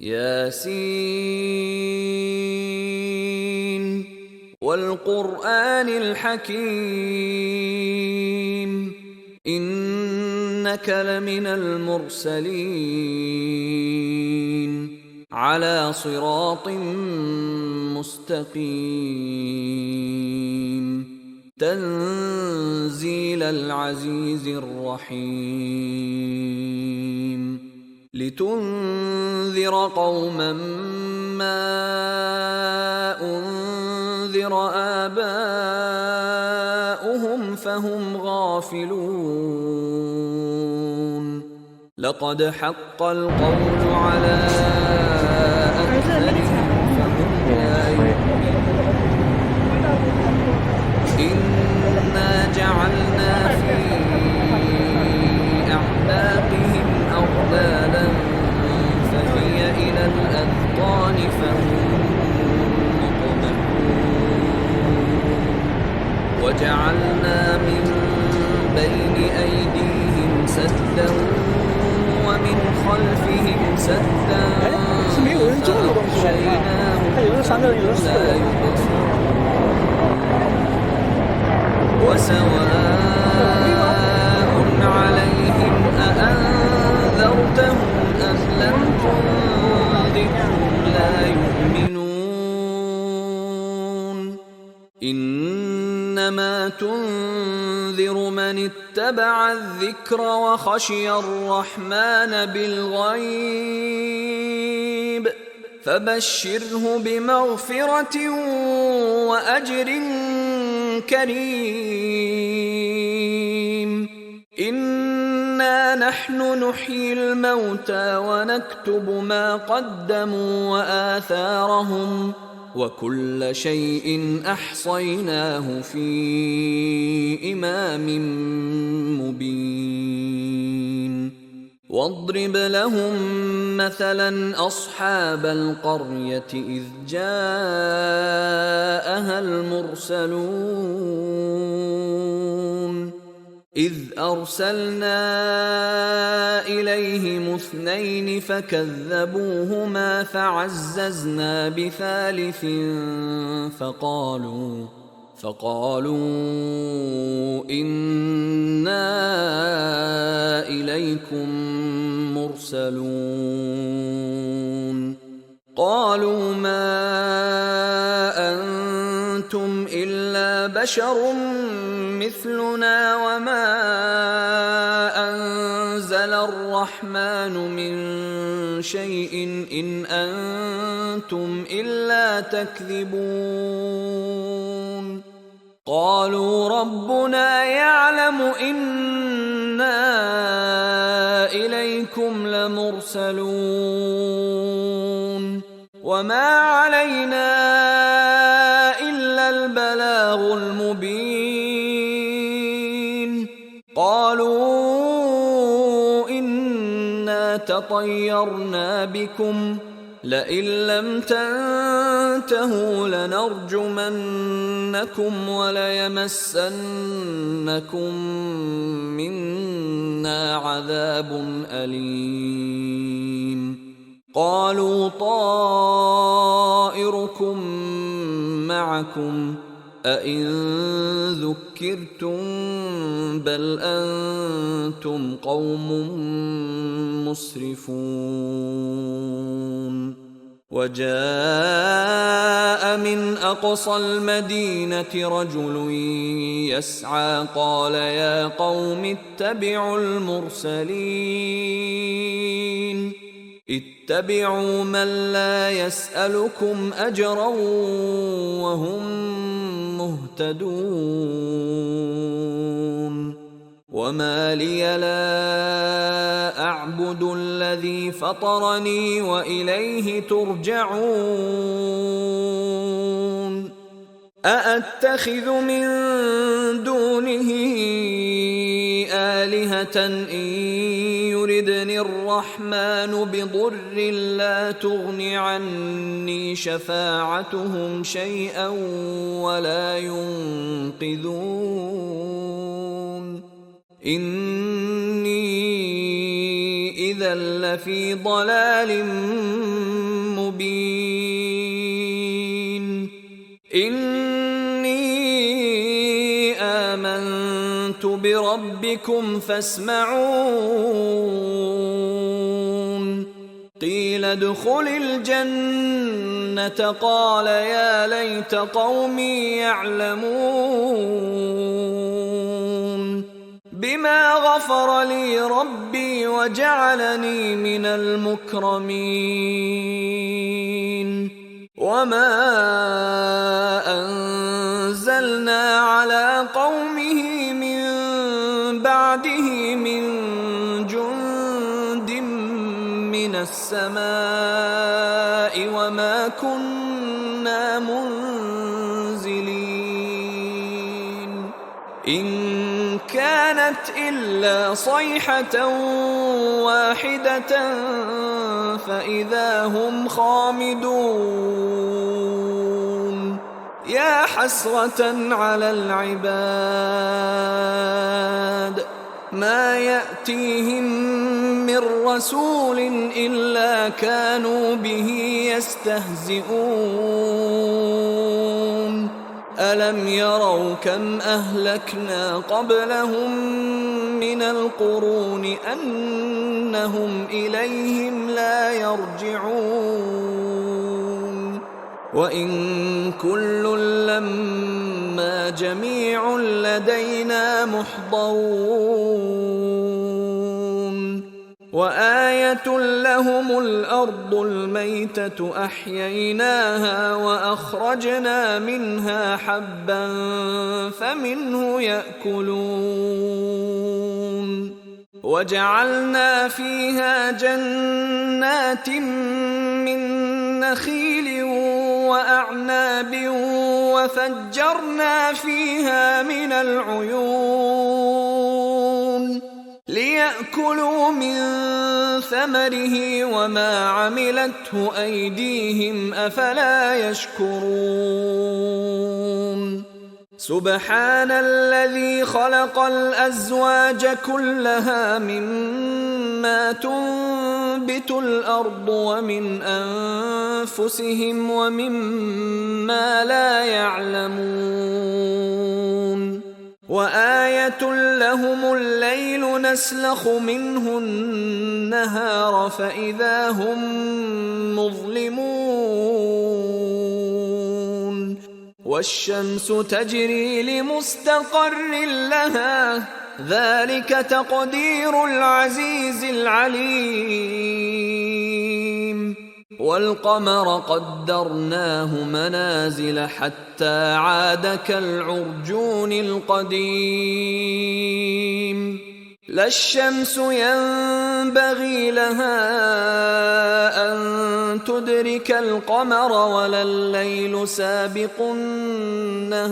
ياسين والقرآن الحكيم إنك لمن المرسلين على صراط مستقيم تنزيل العزيز الرحيم لتنذر قوما ما أنذر آباؤهم فهم غافلون لقد حق القول على أكثرهم فهم لا يؤمنون إنا جعلنا في أعناقهم أغلالا فهي إلى الأذقان فهم مقمحون وجعلنا من بين أيديهم سدا ومن خلفهم سدا فأغشيناهم فهم لا يبصرون وسواء عليهم أأنذرتهم أم لم تنذرهم لا يؤمنون إنما تنذر من اتبع الذكر وخشي الرحمن بالغيب فبشره بمغفرة وأجر كريم إنا نحن نحيي الموتى ونكتب ما قدموا وآثارهم وكل شيء أحصيناه في إمام مبين واضرب لهم مثلا أصحاب القرية إذ جاءها المرسلون إذ أرسلنا إليهم اثنين فكذبوهما فعززنا بثالث فقالوا إنا إليكم مرسلون قالوا ما أنتم إلا بشر مثلنا وما أنزل الرحمن من شيء إن أنتم إلا تكذبون قالوا ربنا يعلم إنا إليكم لمرسلون وما علينا إلا البلاغ المبين قالوا إنا تطيرنا بكم لئن لم تنتهوا لنرجمنكم وليمسنكم منا عذاب أليم قالوا طائركم معكم أئن ذكرتم بل أنتم قوم مسرفون وجاء من أقصى المدينة رجل يسعى قال يا قوم اتبعوا المرسلين اتبعوا من لا يسألكم أجرا وهم مهتدون وما لي لا أعبد الذي فطرني وإليه ترجعون أأتخذ من دونه آلهة إن يردني الرحمن بضر لا تغن عني شفاعتهم شيئا ولا ينقذون إني إذا لفي ضلال إني آمنت بربكم فاسمعون قيل ادخل الجنة قال يا ليت قومي يعلمون بما غفر لي ربي وجعلني من المكرمين وما أنزلنا على قومه من بعده من جند من السماء وما كنا منزلين إن كانت إلا صيحة واحدة فإذا هم خامدون يا حسرة على العباد ما يأتيهم من رسول إلا كانوا به يستهزئون ألم يروا كم أهلكنا قبلهم من القرون أنهم إليهم لا يرجعون وإن كل لما جميع لدينا محضرون وآية لهم الأرض الميتة أحييناها وأخرجنا منها حبا فمنه يأكلون وجعلنا فيها جنات من نخيل وأعناب وفجرنا فيها من العيون ليأكلوا من ثمره وما عملته أيديهم أفلا يشكرون سبحان الذي خلق الأزواج كلها مما تنبت الأرض ومن أنفسهم ومما لا يعلمون وآية لهم الليل نسلخ منه النهار فإذا هم مظلمون والشمس تجري لمستقر لها ذلك تقدير العزيز العليم والقمر قدرناه منازل حتى عاد كالعرجون القديم لا الشمس ينبغي لها أن تدرك القمر ولا الليل سابق النهار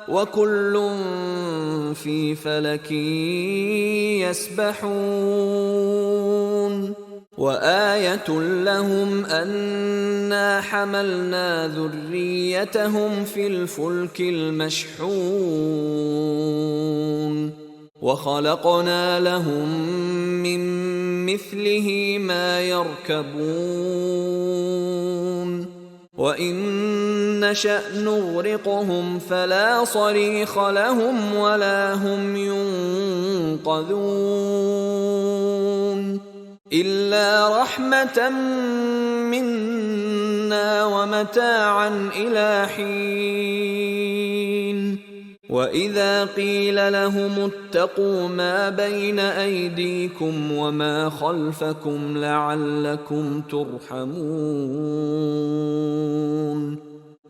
وكل في فلك يسبحون وآية لهم أنا حملنا ذريتهم في الفلك المشحون وخلقنا لهم من مثله ما يركبون وإن نشأ نغرقهم فلا صريخ لهم ولا هم ينقذون إلا رحمة منا ومتاعا إلى حين وإذا قيل لهم اتقوا ما بين أيديكم وما خلفكم لعلكم ترحمون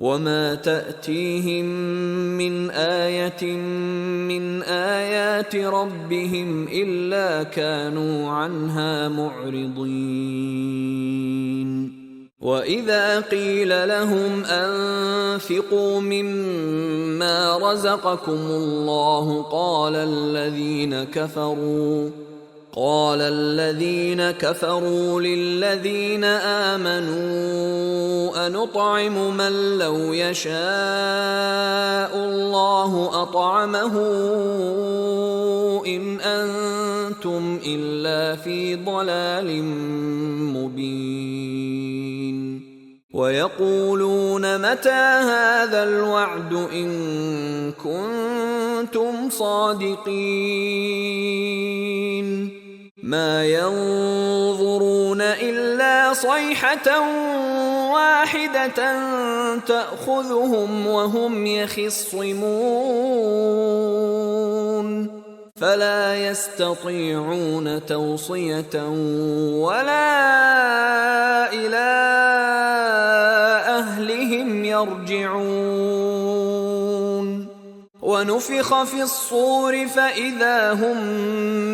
وما تأتيهم من آية من آيات ربهم إلا كانوا عنها معرضين وإذا قيل لهم أنفقوا مما رزقكم الله قال الذين كفروا للذين آمنوا أنطعم من لو يشاء الله أطعمه إن أنتم إلا في ضلال مبين ويقولون متى هذا الوعد إن كنتم صادقين ما ينظرون إلا صيحة واحدة تأخذهم وهم يخصمون فلا يستطيعون توصية ولا إلى أهلهم يرجعون ونفخ في الصور فإذا هم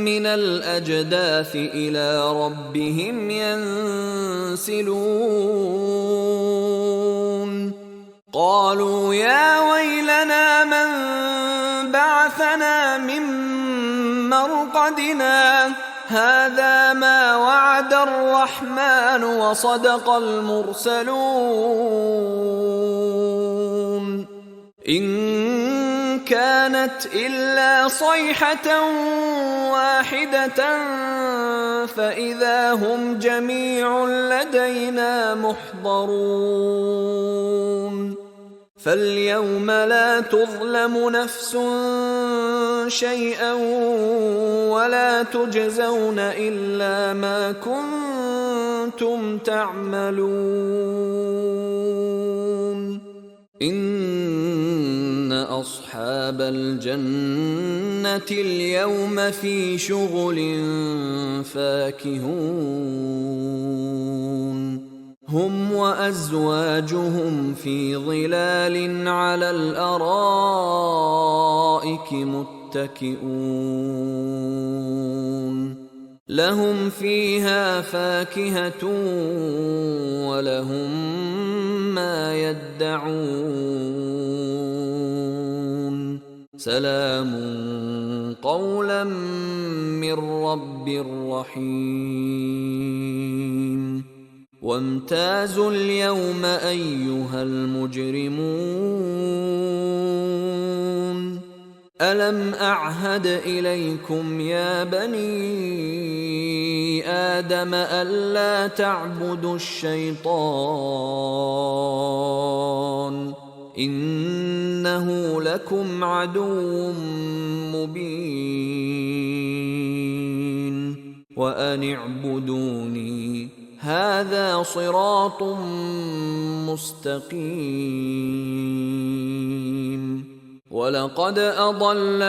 من الأجداث إلى ربهم ينسلون قالوا يا ويلنا من بعثنا من مرقدنا هذا ما وعد الرحمن وصدق المرسلون إن كانت إلا صيحة واحدة فإذا هم جميع لدينا محضرون فاليوم لا تظلم نفس شيئا ولا تجزون إلا ما كنتم تعملون إن أصحاب الجنة اليوم في شغل فاكهون هم وأزواجهم في ظلال على الأرائك متكئون لهم فيها فاكهة ولهم ما يدعون سلام قولا من رب رحيم وامتازوا اليوم أيها المجرمون ألم أعهد إليكم يا بني آدم ألا تعبدوا الشيطان إنه لكم عدو مبين وأن اعبدوني هذا صراط مستقيم ولقد أضل